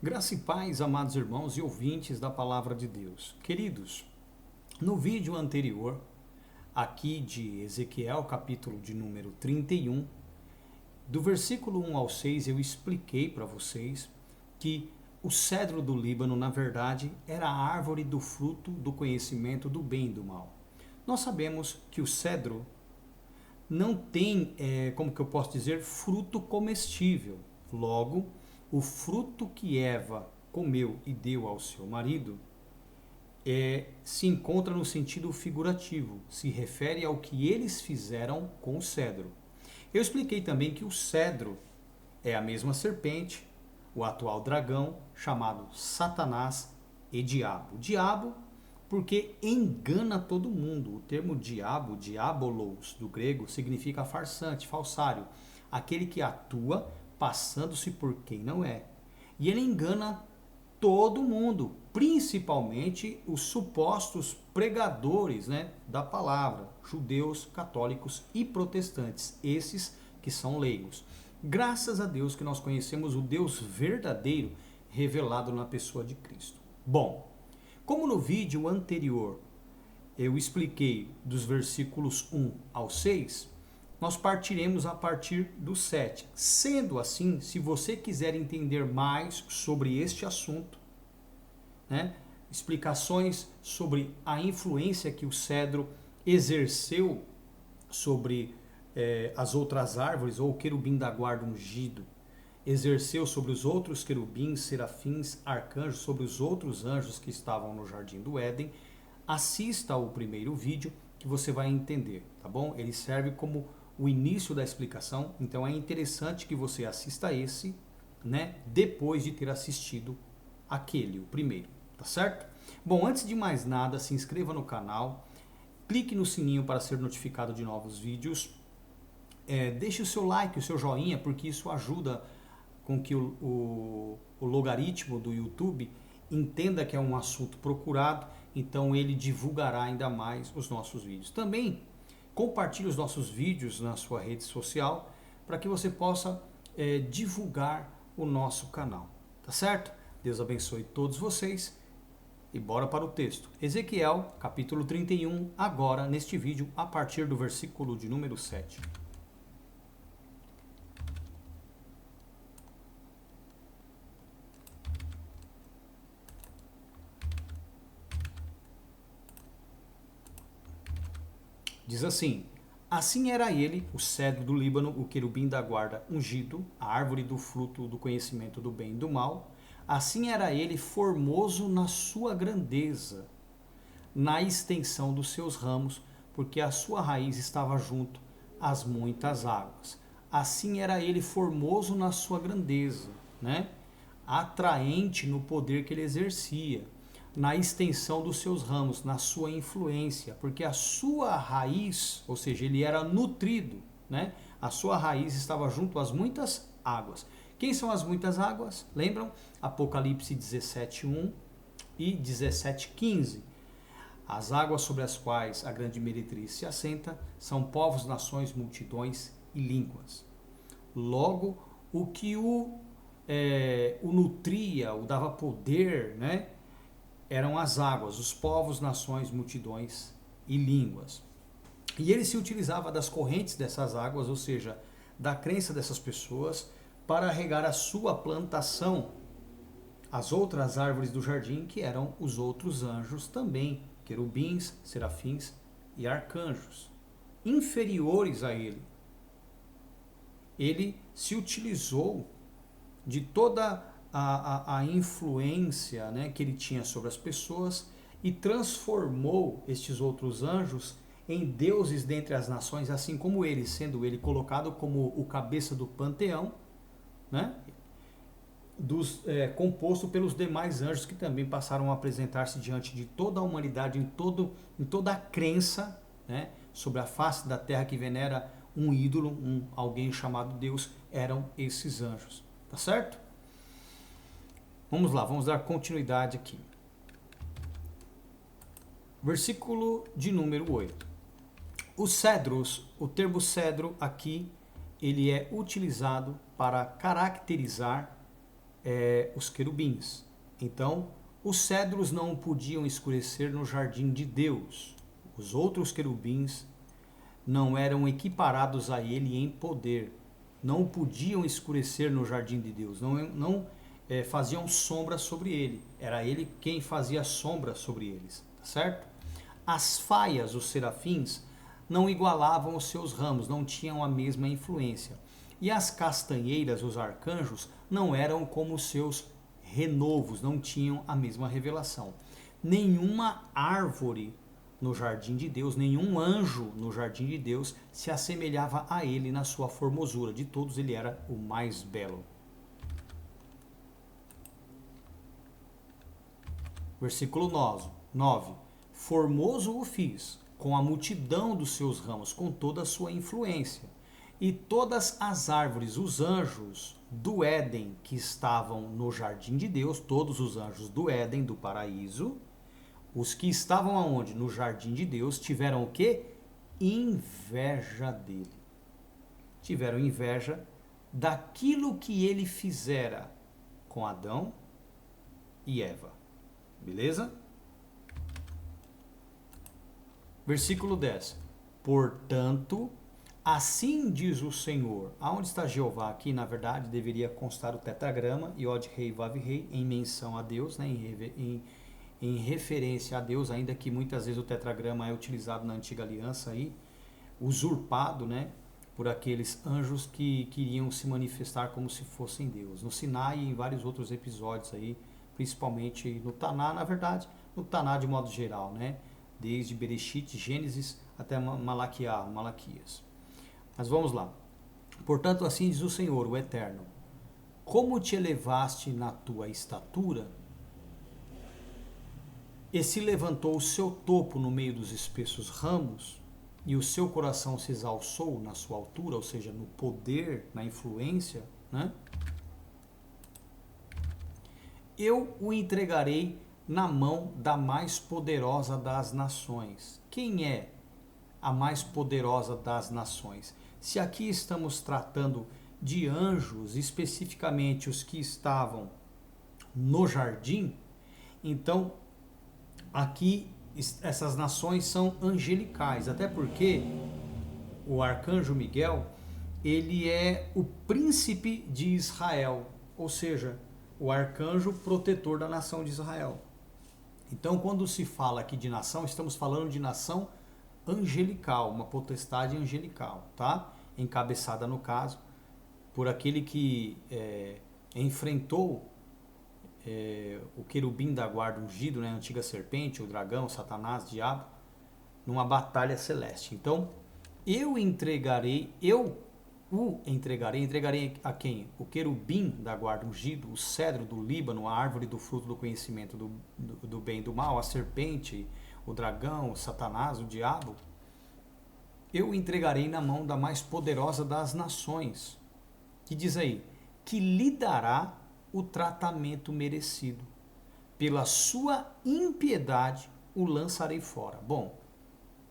Graça e paz, amados irmãos e ouvintes da Palavra de Deus. Queridos, no vídeo anterior, aqui de Ezequiel, capítulo de número 31, do versículo 1 ao 6, eu expliquei para vocês que o cedro do Líbano, na verdade, era a árvore do fruto do conhecimento do bem e do mal. Nós sabemos que o cedro não tem, como que eu posso dizer, fruto comestível. Logo, o fruto que Eva comeu e deu ao seu marido se encontra no sentido figurativo, se refere ao que eles fizeram com o cedro. Eu expliquei também que o cedro é a mesma serpente, o atual dragão, chamado Satanás e Diabo. Diabo porque engana todo mundo. O termo diabo, diabolos, do grego, significa farsante, falsário, aquele que atua passando-se por quem não é. E ele engana todo mundo, principalmente os supostos pregadores, da palavra, judeus, católicos e protestantes, esses que são leigos. Graças a Deus que nós conhecemos o Deus verdadeiro revelado na pessoa de Cristo. Bom, como no vídeo anterior eu expliquei dos versículos 1 ao 6, nós partiremos a partir do 7. Sendo assim, se você quiser entender mais sobre este assunto, explicações sobre a influência que o cedro exerceu sobre as outras árvores, ou o querubim da guarda ungido, exerceu sobre os outros querubins, serafins, arcanjos, sobre os outros anjos que estavam no jardim do Éden, assista ao primeiro vídeo que você vai entender, tá bom? Ele serve como o início da explicação, então é interessante que você assista esse, depois de ter assistido aquele, o primeiro, tá certo? Bom, antes de mais nada, se inscreva no canal, clique no sininho para ser notificado de novos vídeos, deixe o seu like, o seu joinha, porque isso ajuda com que o logaritmo do YouTube entenda que é um assunto procurado, então ele divulgará ainda mais os nossos vídeos. Também compartilhe os nossos vídeos na sua rede social para que você possa divulgar o nosso canal, tá certo? Deus abençoe todos vocês e bora para o texto. Ezequiel, capítulo 31, agora neste vídeo, a partir do versículo de número 7. Diz assim: assim era ele, o cedro do Líbano, o querubim da guarda ungido, a árvore do fruto do conhecimento do bem e do mal. Assim era ele formoso na sua grandeza, na extensão dos seus ramos, porque a sua raiz estava junto às muitas águas. Assim era ele formoso na sua grandeza, atraente no poder que ele exercia, na extensão dos seus ramos, na sua influência, porque a sua raiz, ou seja, ele era nutrido, a sua raiz estava junto às muitas águas. Quem são as muitas águas? Lembram? Apocalipse 17:1 e 17:15. As águas sobre as quais a grande meretriz se assenta são povos, nações, multidões e línguas. Logo, o que o nutria, o dava poder, eram as águas, os povos, nações, multidões e línguas. E ele se utilizava das correntes dessas águas, ou seja, da crença dessas pessoas, para regar a sua plantação, as outras árvores do jardim, que eram os outros anjos também, querubins, serafins e arcanjos, inferiores a ele. Ele se utilizou de toda a influência que ele tinha sobre as pessoas e transformou estes outros anjos em deuses dentre as nações, assim como ele, sendo ele colocado como o cabeça do panteão, composto pelos demais anjos que também passaram a apresentar-se diante de toda a humanidade, em toda a crença sobre a face da terra que venera um ídolo, alguém chamado Deus, eram esses anjos. Tá certo? Vamos lá, vamos dar continuidade aqui. Versículo de número 8. Os cedros, o termo cedro aqui, ele é utilizado para caracterizar os querubins. Então, os cedros não podiam escurecer no jardim de Deus. Os outros querubins não eram equiparados a ele em poder. Não podiam escurecer no jardim de Deus. Não faziam sombra sobre ele. Era ele quem fazia sombra sobre eles. Tá certo? As faias, os serafins, não igualavam os seus ramos, não tinham a mesma influência. E as castanheiras, os arcanjos, não eram como os seus renovos, não tinham a mesma revelação. Nenhuma árvore no jardim de Deus, nenhum anjo no jardim de Deus se assemelhava a ele na sua formosura. De todos ele era o mais belo. Versículo 9. Formoso o fiz, com a multidão dos seus ramos, com toda a sua influência. E todas as árvores, os anjos do Éden que estavam no jardim de Deus, todos os anjos do Éden, do paraíso, os que estavam aonde? No jardim de Deus, tiveram o quê? Inveja dele. Tiveram inveja daquilo que ele fizera com Adão e Eva. Beleza? Versículo 10. Portanto, assim diz o Senhor. Aonde está Jeová? Aqui, na verdade, deveria constar o tetragrama, Yod Rei Vav Rei, em menção a Deus, né? Em referência a Deus, ainda que muitas vezes o tetragrama é utilizado na antiga aliança, aí, usurpado, né? Por aqueles anjos que queriam se manifestar como se fossem Deus. No Sinai e em vários outros episódios aí, principalmente no Taná, na verdade, no Taná de modo geral, né? Desde Bereshit, Gênesis, até Malaquias. Mas vamos lá. Portanto, assim diz o Senhor, o Eterno: como te elevaste na tua estatura, e se levantou o seu topo no meio dos espessos ramos, e o seu coração se exalçou na sua altura, ou seja, no poder, na influência, né? Eu o entregarei na mão da mais poderosa das nações. Quem é a mais poderosa das nações? Se aqui estamos tratando de anjos, especificamente os que estavam no jardim, então aqui essas nações são angelicais, até porque o arcanjo Miguel, ele é o príncipe de Israel, ou seja, o arcanjo protetor da nação de Israel. Então, quando se fala aqui de nação, estamos falando de nação angelical, uma potestade angelical, tá? Encabeçada, no caso, por aquele que enfrentou o querubim da guarda ungido, né? A antiga serpente, o dragão, Satanás, o diabo, numa batalha celeste. Então, entregarei a quem? O querubim da guarda ungido, o cedro do Líbano, a árvore do fruto do conhecimento do bem e do mal, a serpente, o dragão, o Satanás, o diabo. Eu entregarei na mão da mais poderosa das nações, que diz aí, que lhe dará o tratamento merecido. Pela sua impiedade o lançarei fora. Bom,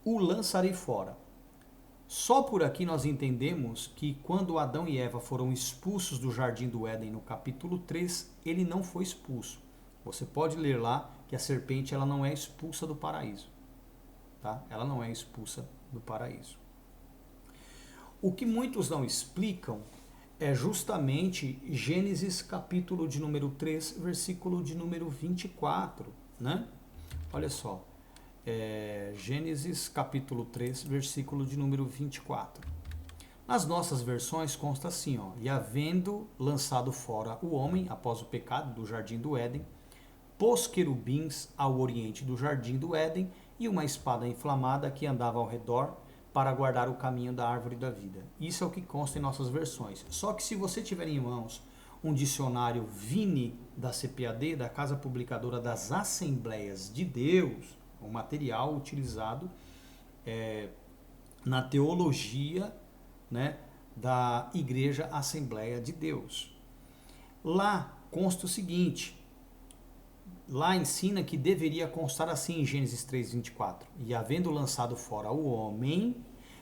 o lançarei fora. Só por aqui nós entendemos que quando Adão e Eva foram expulsos do Jardim do Éden no capítulo 3, ele não foi expulso. Você pode ler lá que a serpente ela não é expulsa do paraíso. Tá? Ela não é expulsa do paraíso. O que muitos não explicam é justamente Gênesis capítulo de número 3, versículo de número 24. Né? Olha só. Gênesis capítulo 3, versículo de número 24. Nas nossas versões consta assim, ó, e havendo lançado fora o homem, após o pecado do jardim do Éden, pôs querubins ao oriente do jardim do Éden e uma espada inflamada que andava ao redor para guardar o caminho da árvore da vida. Isso é o que consta em nossas versões. Só que se você tiver em mãos um dicionário Vini da CPAD, da Casa Publicadora das Assembleias de Deus, um material utilizado na teologia, né, da Igreja Assembleia de Deus. Lá consta o seguinte, lá ensina que deveria constar assim em Gênesis 3:24, e havendo lançado fora o homem,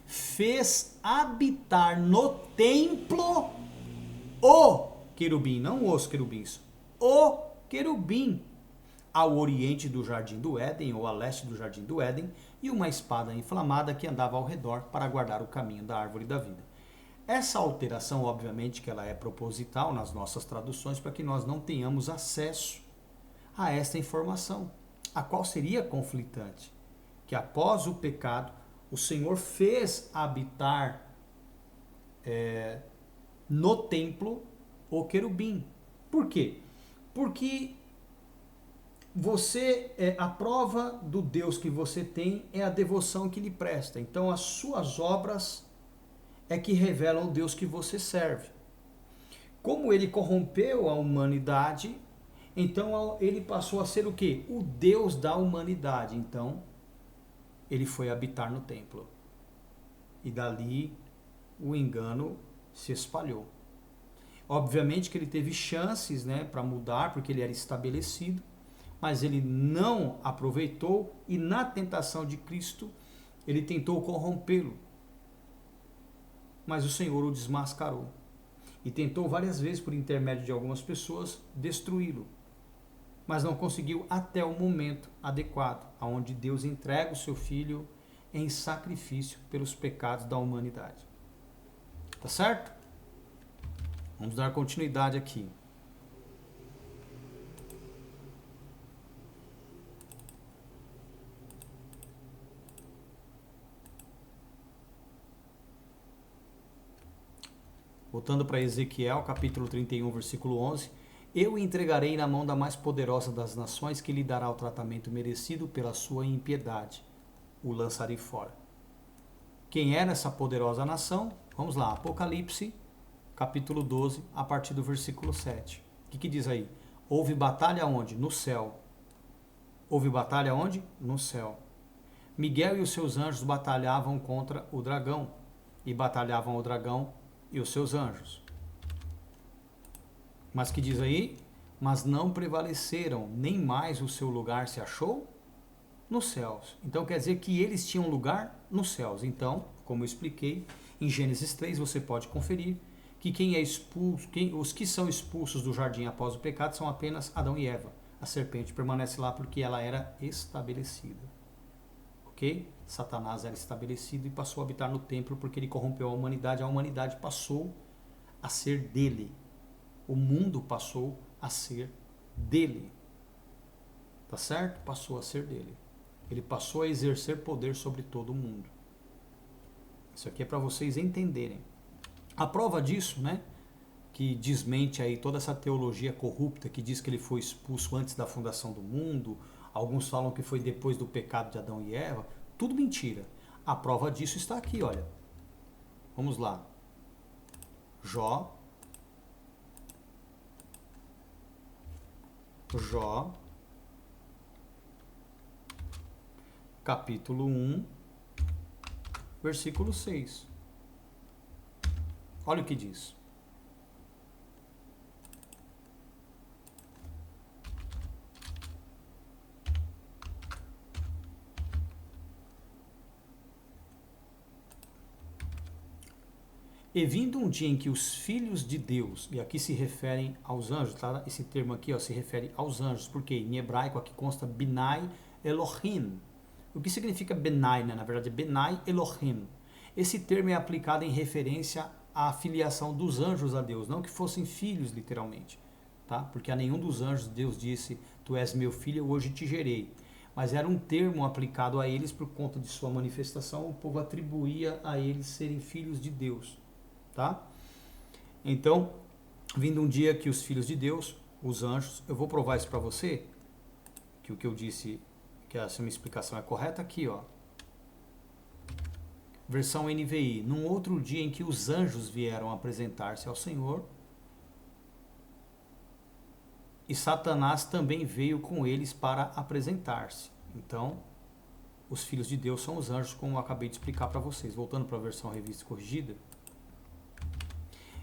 fez habitar no templo o querubim, não os querubins, o querubim ao oriente do jardim do Éden, ou a leste do jardim do Éden, e uma espada inflamada que andava ao redor para guardar o caminho da árvore da vida. Essa alteração, obviamente, que ela é proposital nas nossas traduções, para que nós não tenhamos acesso a esta informação, a qual seria conflitante, que após o pecado, o Senhor fez habitar no templo o querubim. Por quê? Porque a prova do Deus que você tem é a devoção que lhe presta. Então as suas obras é que revelam o Deus que você serve. Como ele corrompeu a humanidade, então ele passou a ser o quê? O Deus da humanidade. Então ele foi habitar no templo. E dali o engano se espalhou. Obviamente que ele teve chances, né, para mudar, porque ele era estabelecido, mas ele não aproveitou e na tentação de Cristo ele tentou corrompê-lo. Mas o Senhor o desmascarou e tentou várias vezes, por intermédio de algumas pessoas, destruí-lo. Mas não conseguiu até o momento adequado, onde Deus entrega o seu Filho em sacrifício pelos pecados da humanidade. Tá certo? Vamos dar continuidade aqui. Voltando para Ezequiel, capítulo 31, versículo 11. Eu o entregarei na mão da mais poderosa das nações, que lhe dará o tratamento merecido pela sua impiedade. O lançarei fora. Quem era essa poderosa nação? Vamos lá, Apocalipse, capítulo 12, a partir do versículo 7. O que diz aí? Houve batalha onde? No céu. Houve batalha onde? No céu. Miguel e os seus anjos batalhavam contra o dragão, e batalhavam o dragão e os seus anjos. Mas que diz aí? Mas não prevaleceram, nem mais o seu lugar se achou nos céus. Então quer dizer que eles tinham lugar nos céus. Então, como eu expliquei, em Gênesis 3 você pode conferir que quem é expulso, os que são expulsos do jardim após o pecado são apenas Adão e Eva. A serpente permanece lá porque ela era estabelecida. Ok? Satanás era estabelecido e passou a habitar no templo porque ele corrompeu a humanidade passou a ser dele. O mundo passou a ser dele. Tá certo? Passou a ser dele. Ele passou a exercer poder sobre todo o mundo. Isso aqui é para vocês entenderem. A prova disso, né, que desmente aí toda essa teologia corrupta que diz que ele foi expulso antes da fundação do mundo, alguns falam que foi depois do pecado de Adão e Eva, tudo mentira. A prova disso está aqui, olha. Vamos lá. Jó, capítulo 1, versículo 6. Olha o que diz. E vindo um dia em que os filhos de Deus, e aqui se referem aos anjos, tá? Esse termo aqui se refere aos anjos, porque em hebraico aqui consta Benai Elohim. O que significa Benai, né? Na verdade é Benai Elohim. Esse termo é aplicado em referência à filiação dos anjos a Deus, não que fossem filhos literalmente, tá? Porque a nenhum dos anjos Deus disse, tu és meu filho, eu hoje te gerei. Mas era um termo aplicado a eles por conta de sua manifestação, o povo atribuía a eles serem filhos de Deus. Tá? Então, vindo um dia que os filhos de Deus, os anjos, eu vou provar isso para você, que o que eu disse, que essa minha explicação é correta, aqui, ó. Versão NVI. Num outro dia em que os anjos vieram apresentar-se ao Senhor, e Satanás também veio com eles para apresentar-se. Então, os filhos de Deus são os anjos, como eu acabei de explicar para vocês. Voltando para a versão revista e corrigida.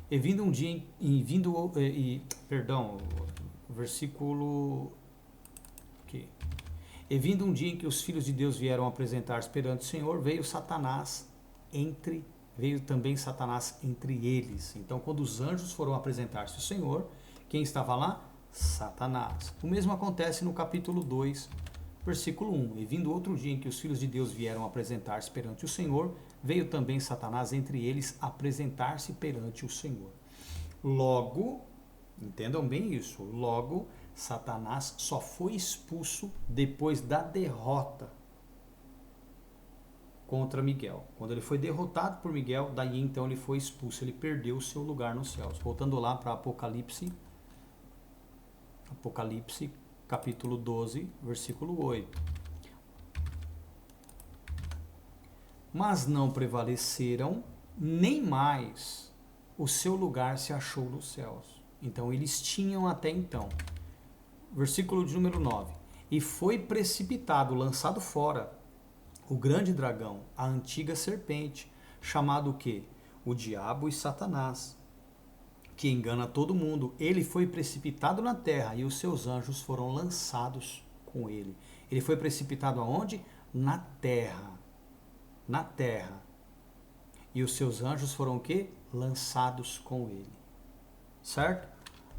E vindo um dia, versículo aqui. E vindo um dia em que os filhos de Deus vieram apresentar-se perante o Senhor, veio Satanás entre veio também Satanás entre eles. Então, quando os anjos foram apresentar-se ao Senhor, quem estava lá? Satanás. O mesmo acontece no capítulo 2, versículo 1. E vindo outro dia em que os filhos de Deus vieram apresentar-se perante o Senhor, veio também Satanás entre eles apresentar-se perante o Senhor. Logo, entendam bem isso, logo, Satanás só foi expulso depois da derrota contra Miguel. Quando ele foi derrotado por Miguel, daí então ele foi expulso, ele perdeu o seu lugar nos céus. Voltando lá para Apocalipse, capítulo 12, versículo 8. Mas não prevaleceram, nem mais o seu lugar se achou nos céus. Então eles tinham até então. Versículo de número 9. E foi precipitado, lançado fora, o grande dragão, a antiga serpente, chamado o quê? O diabo e Satanás, que engana todo mundo. Ele foi precipitado na terra e os seus anjos foram lançados com ele. Ele foi precipitado aonde? Na terra. Na terra. E os seus anjos foram o quê? Lançados com ele. Certo?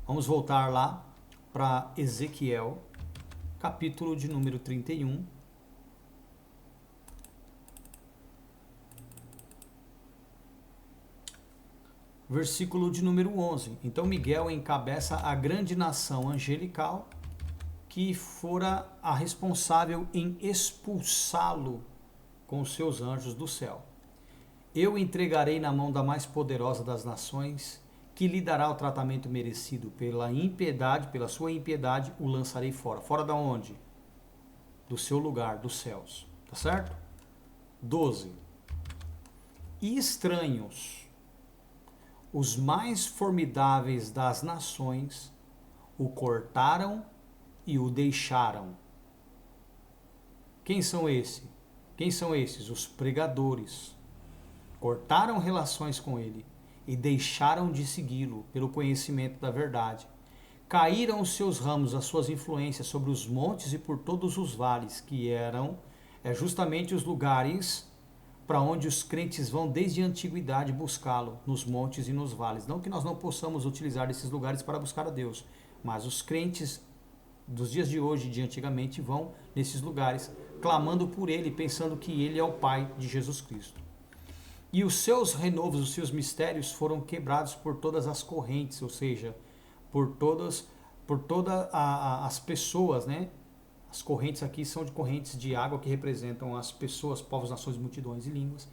Vamos voltar lá para Ezequiel, capítulo de número 31. Versículo de número 11. Então Miguel encabeça a grande nação angelical que fora a responsável em expulsá-lo com os seus anjos do céu. Eu entregarei na mão da mais poderosa das nações, que lhe dará o tratamento merecido pela impiedade, pela sua impiedade, o lançarei fora. Fora da onde? Do seu lugar, dos céus. Tá certo? 12. E estranhos, os mais formidáveis das nações, o cortaram e o deixaram. Quem são esses? Quem são esses? Os pregadores. Cortaram relações com ele e deixaram de segui-lo pelo conhecimento da verdade. Caíram os seus ramos, as suas influências sobre os montes e por todos os vales, que eram justamente os lugares para onde os crentes vão desde a antiguidade buscá-lo, nos montes e nos vales. Não que nós não possamos utilizar esses lugares para buscar a Deus, mas os crentes dos dias de hoje e de antigamente vão nesses lugares, clamando por ele, pensando que ele é o Pai de Jesus Cristo. E os seus renovos, os seus mistérios foram quebrados por todas as correntes, ou seja, por todas as pessoas, né? As correntes aqui são de correntes de água que representam as pessoas, povos, nações, multidões e línguas,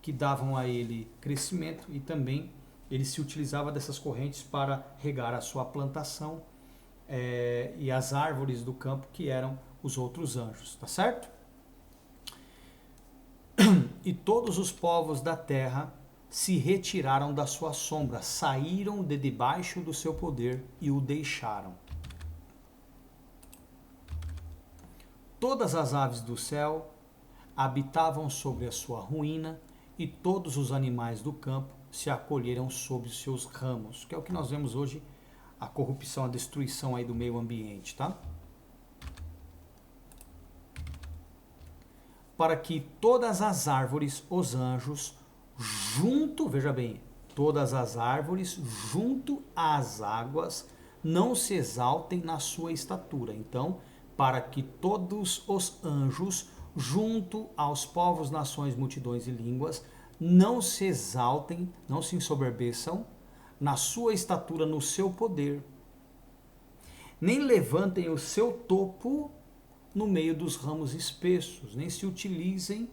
que davam a ele crescimento e também ele se utilizava dessas correntes para regar a sua plantação e as árvores do campo que eram os outros anjos, tá certo? E todos os povos da terra se retiraram da sua sombra, saíram de debaixo do seu poder e o deixaram. Todas as aves do céu habitavam sobre a sua ruína e todos os animais do campo se acolheram sob os seus ramos, que é o que nós vemos hoje, a corrupção, a destruição aí do meio ambiente, tá? Para que todas as árvores, os anjos, veja bem, todas as árvores junto às águas não se exaltem na sua estatura. Então, para que todos os anjos, junto aos povos, nações, multidões e línguas, não se exaltem, não se ensoberbeçam na sua estatura, no seu poder, nem levantem o seu topo no meio dos ramos espessos, nem se utilizem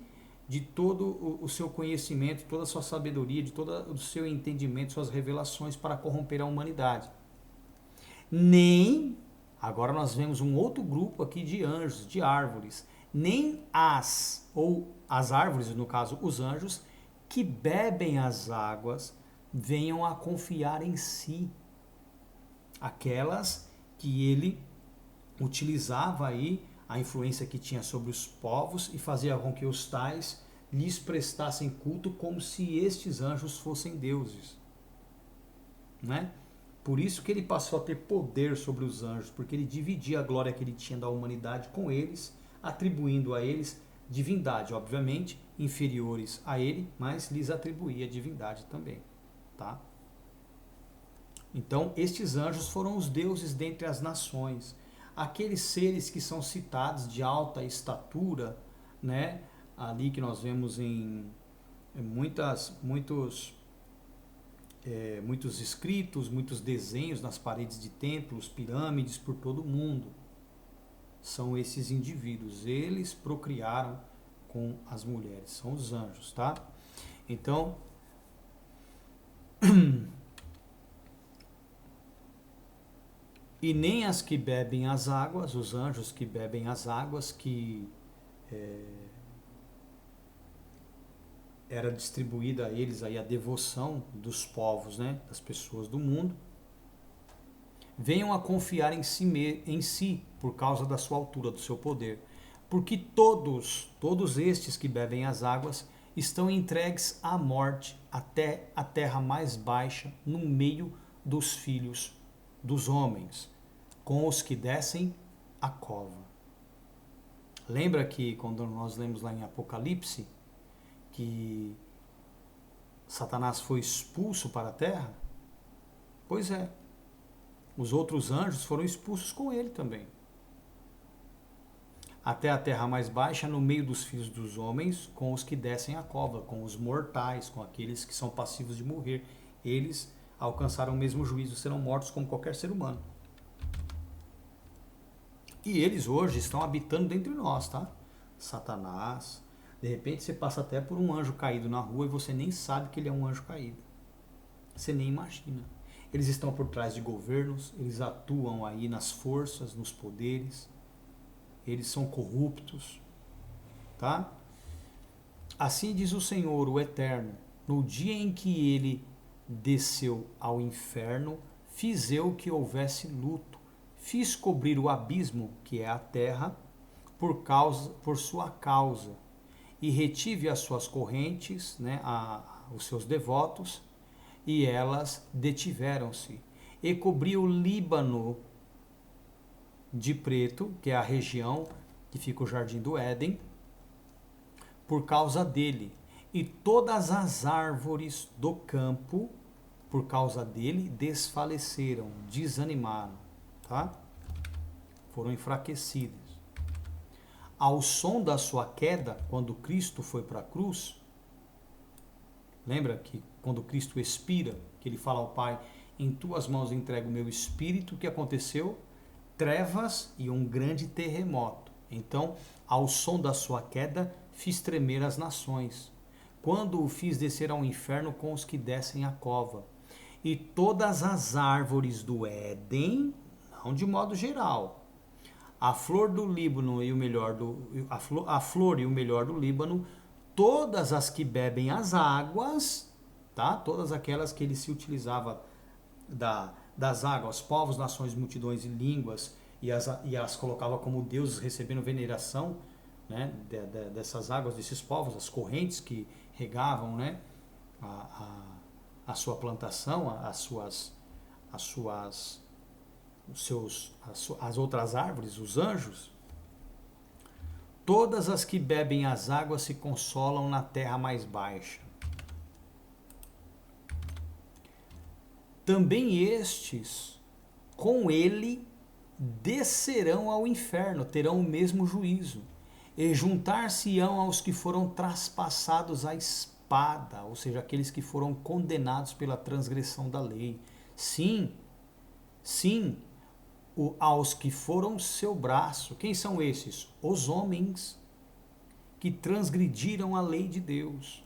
de todo o seu conhecimento, toda a sua sabedoria, de todo o seu entendimento, suas revelações para corromper a humanidade. Nem, agora nós vemos um outro grupo aqui de anjos, de árvores, nem as árvores, no caso os anjos, que bebem as águas, venham a confiar em si. Aquelas que ele utilizava aí, a influência que tinha sobre os povos e fazia com que os tais lhes prestassem culto como se estes anjos fossem deuses. Né? Por isso que ele passou a ter poder sobre os anjos, porque ele dividia a glória que ele tinha da humanidade com eles, atribuindo a eles divindade, obviamente, inferiores a ele, mas lhes atribuía divindade também, tá? Então, estes anjos foram os deuses dentre as nações, aqueles seres que são citados de alta estatura, né? Ali que nós vemos em muitos escritos, muitos desenhos nas paredes de templos, pirâmides por todo o mundo. São esses indivíduos, eles procriaram com as mulheres, são os anjos, tá? Então, e nem as que bebem as águas, os anjos que bebem as águas, que era distribuída a eles aí a devoção dos povos, né, das pessoas do mundo, venham a confiar em si por causa da sua altura, do seu poder. Porque todos estes que bebem as águas estão entregues à morte até a terra mais baixa, no meio dos filhos dos homens, com os que descem a cova. Lembra que quando nós lemos lá em Apocalipse que Satanás foi expulso para a terra? Pois é, os outros anjos foram expulsos com ele também. Até a terra mais baixa, no meio dos filhos dos homens, com os que descem a cova, com os mortais, com aqueles que são passivos de morrer. Eles alcançaram o mesmo juízo, serão mortos como qualquer ser humano. E eles hoje estão habitando dentre nós, tá? Satanás. De repente você passa até por um anjo caído na rua e você nem sabe que ele é um anjo caído. Você nem imagina. Eles estão por trás de governos, eles atuam aí nas forças, nos poderes. Eles são corruptos, tá? Assim diz o Senhor, o Eterno, no dia em que ele desceu ao inferno, fiz eu que houvesse luto, fiz cobrir o abismo, que é a terra, por sua causa, e retive as suas correntes, né, os seus devotos, e elas detiveram-se, e cobri o Líbano de preto, que é a região que fica o jardim do Éden, por causa dele, e todas as árvores do campo, por causa dele, desfaleceram, desanimaram, tá? Foram enfraquecidas. Ao som da sua queda, quando Cristo foi para a cruz, lembra que quando Cristo expira, que ele fala ao Pai, em tuas mãos entrego o meu espírito, o que aconteceu? Trevas e um grande terremoto. Então, ao som da sua queda, fiz tremer as nações. Quando o fiz descer ao inferno com os que descem a cova. E todas as árvores do Éden, não de modo geral, a flor do Líbano e o melhor a flor e o melhor do Líbano, todas as que bebem as águas, tá? Todas aquelas que ele se utilizava das águas, povos, nações, multidões e línguas, e as colocava como deuses, recebendo veneração, né, dessas águas, desses povos, as correntes que regavam, né, a sua plantação, as outras árvores, os anjos. Todas as que bebem as águas se consolam na terra mais baixa. Também estes, com ele, descerão ao inferno, terão o mesmo juízo, e juntar-se-ão aos que foram traspassados à espada, ou seja, aqueles que foram condenados pela transgressão da lei. Sim, aos que foram seu braço. Quem são esses? Os homens que transgrediram a lei de Deus.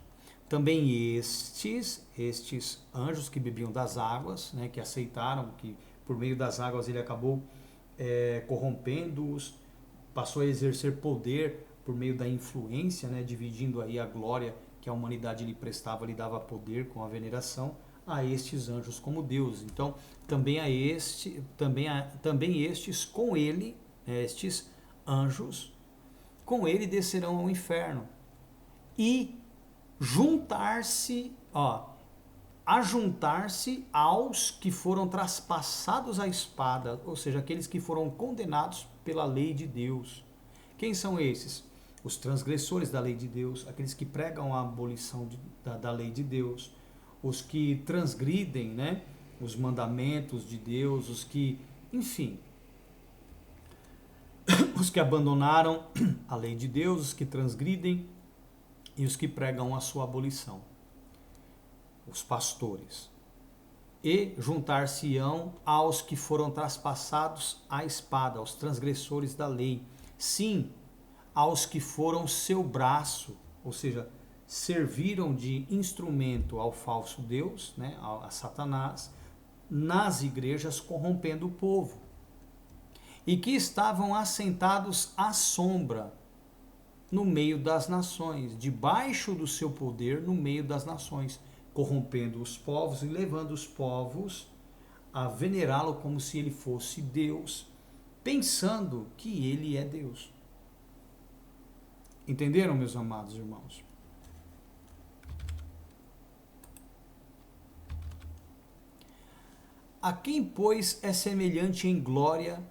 Também estes anjos que bebiam das águas, né, que aceitaram que por meio das águas ele acabou corrompendo-os, passou a exercer poder por meio da influência, né, dividindo aí a glória que a humanidade lhe prestava, lhe dava poder com a veneração a estes anjos como deuses. Então, também estes com ele, estes anjos, com ele descerão ao inferno e juntar-se aos que foram traspassados à espada, ou seja, aqueles que foram condenados pela lei de Deus. Quem são esses? os transgressores da lei de Deus, aqueles que pregam a abolição da lei de Deus, os que transgridem, né, os mandamentos de Deus, os que, enfim, os que abandonaram a lei de Deus, os que transgridem e os que pregam a sua abolição, os pastores. E juntar-se-ão aos que foram traspassados à espada, aos transgressores da lei. Sim, aos que foram seu braço, ou seja, serviram de instrumento ao falso Deus, né, a Satanás, nas igrejas corrompendo o povo. E que estavam assentados à sombra no meio das nações, debaixo do seu poder no meio das nações, corrompendo os povos e levando os povos a venerá-lo como se ele fosse Deus, pensando que ele é Deus. Entenderam, meus amados irmãos? A quem, pois, é semelhante em glória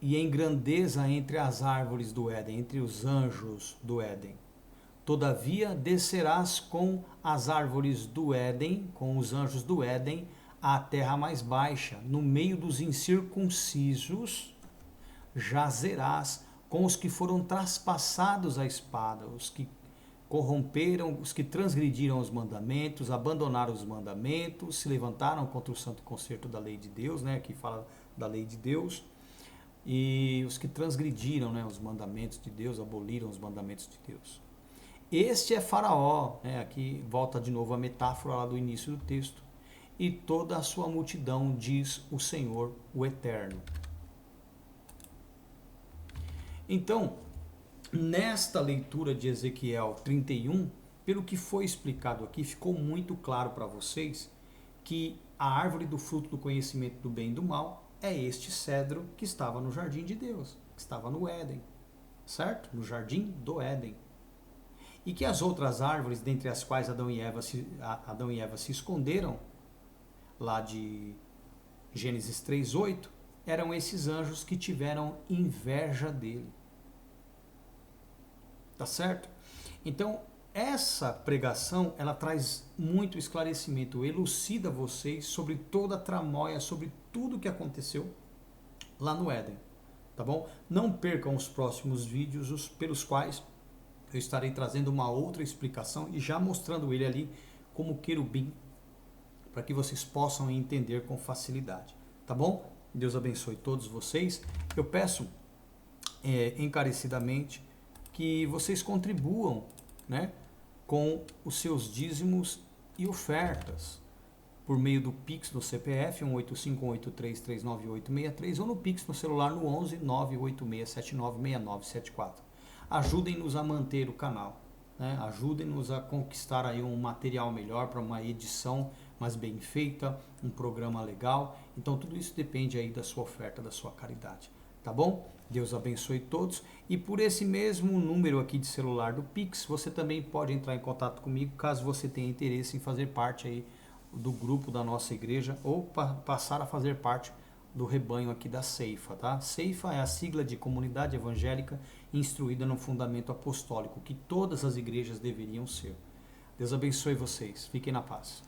e em grandeza entre as árvores do Éden, entre os anjos do Éden? Todavia descerás com as árvores do Éden, com os anjos do Éden, à terra mais baixa, no meio dos incircuncisos, jazerás com os que foram traspassados à espada, os que corromperam, os que transgrediram os mandamentos, abandonaram os mandamentos, se levantaram contra o santo concerto da lei de Deus, né? Aqui fala da lei de Deus, e os que transgrediram, né, os mandamentos de Deus, aboliram os mandamentos de Deus. Este é Faraó, né? Aqui volta de novo a metáfora lá do início do texto, e toda a sua multidão, diz o Senhor, o Eterno. Então, nesta leitura de Ezequiel 31, pelo que foi explicado aqui, ficou muito claro para vocês que a árvore do fruto do conhecimento do bem e do mal é este cedro que estava no jardim de Deus, que estava no Éden, certo? No jardim do Éden. E que as outras árvores, dentre as quais Adão e Eva se esconderam, lá de Gênesis 3:8, eram esses anjos que tiveram inveja dele. Tá certo? Então, essa pregação, ela traz muito esclarecimento, elucida vocês sobre toda a tramóia, sobre tudo o que aconteceu lá no Éden, tá bom? Não percam os próximos vídeos, pelos quais eu estarei trazendo uma outra explicação e já mostrando ele ali como querubim, para que vocês possam entender com facilidade, tá bom? Deus abençoe todos vocês. Eu peço encarecidamente que vocês contribuam, né, com os seus dízimos e ofertas por meio do Pix no CPF 18583398863 ou no Pix no celular no 11 986796974. Ajudem-nos a manter o canal, né? Ajudem-nos a conquistar aí um material melhor para uma edição mais bem feita, um programa legal. Então tudo isso depende aí da sua oferta, da sua caridade, tá bom? Deus abençoe todos. E por esse mesmo número aqui de celular do Pix, você também pode entrar em contato comigo caso você tenha interesse em fazer parte aí do grupo da nossa igreja ou passar a fazer parte do rebanho aqui da Ceifa, tá? Ceifa é a sigla de Comunidade Evangélica Instruída no Fundamento Apostólico, que todas as igrejas deveriam ser. Deus abençoe vocês. Fiquem na paz.